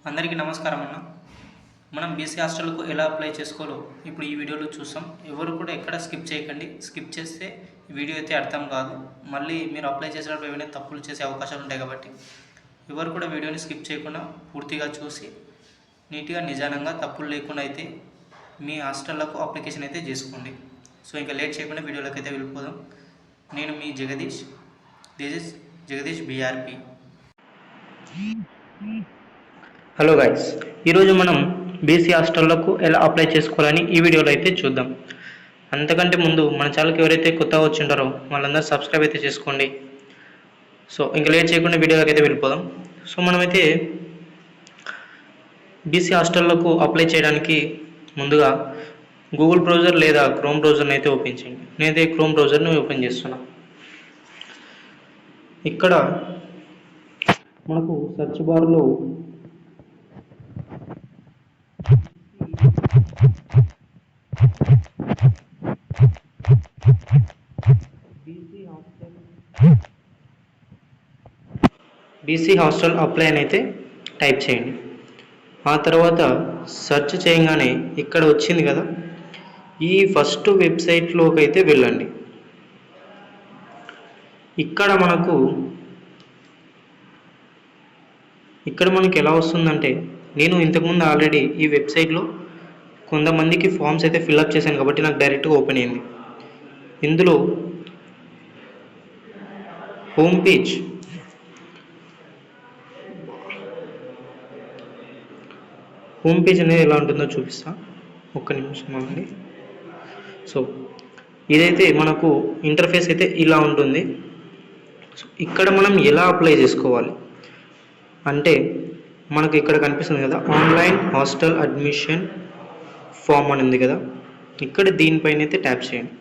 అందరికీ నమస్కారం అన్న. మనం బీసీ హాస్టల్కు ఎలా అప్లై చేసుకోవాలో ఇప్పుడు ఈ వీడియోలో చూస్తాం. ఎవరు కూడా ఎక్కడ స్కిప్ చేయకండి. స్కిప్ చేస్తే వీడియో అయితే అర్థం కాదు. మళ్ళీ మీరు అప్లై చేసేటప్పుడు ఏమైనా తప్పులు చేసే అవకాశాలు ఉంటాయి కాబట్టి ఎవరు కూడా వీడియోని స్కిప్ చేయకుండా పూర్తిగా చూసి నీట్గా నిజానంగా తప్పులు లేకుండా అయితే మీ హాస్టళ్లకు అప్లికేషన్ అయితే చేసుకోండి. సో ఇంకా లేట్ చేయకుండా వీడియోలోకి అయితే వెళ్ళిపోదాం. నేను మీ Jagadeesh. This is Jagadeesh BRP. Hello guys, ఈరోజు మనం బీసీ హాస్టళ్లకు ఎలా అప్లై చేసుకోవాలని ఈ వీడియోలో అయితే చూద్దాం. అంతకంటే ముందు మన ఛానల్కి ఎవరైతే కొత్తగా వచ్చి ఉంటారో వాళ్ళందరూ సబ్స్క్రైబ్ అయితే చేసుకోండి. సో ఇంకా లేట్ చేయకుండా వీడియోలోకి అయితే వెళ్ళిపోదాం. సో మనమైతే బీసీ హాస్టళ్లకు అప్లై చేయడానికి ముందుగా గూగుల్ బ్రౌజర్ లేదా క్రోమ్ బ్రౌజర్ని అయితే ఓపెన్ చేయండి. నేనైతే క్రోమ్ బ్రౌజర్ని ఓపెన్ చేస్తున్నా. ఇక్కడ మనకు సెర్చ్ బార్లో బీసీ హాస్టల్ అప్లై అని అయితే టైప్ చేయండి. ఆ తర్వాత సెర్చ్ చేయగానే ఇక్కడ వచ్చింది కదా, ఈ ఫస్ట్ వెబ్సైట్లోకి అయితే వెళ్ళండి. ఇక్కడ మనకి ఎలా వస్తుందంటే, నేను ఇంతకుముందు ఆల్రెడీ ఈ వెబ్సైట్లో కొంతమందికి ఫామ్స్ అయితే ఫిల్అప్ చేశాను కాబట్టి నాకు డైరెక్ట్గా ఓపెన్ అయింది. ఇందులో హోమ్ పేజ్ అనేది ఎలా ఉంటుందో చూపిస్తా. ఒక్క నిమిషం అండి. సో ఇదైతే మనకు ఇంటర్ఫేస్ అయితే ఇలా ఉంటుంది. సో ఇక్కడ మనం ఎలా అప్లై చేసుకోవాలి అంటే, మనకు ఇక్కడ కనిపిస్తుంది కదా, ఆన్లైన్ హాస్టల్ అడ్మిషన్ ఫామ్ అని ఉంది కదా, ఇక్కడ దీనిపైన అయితే ట్యాప్ చేయండి.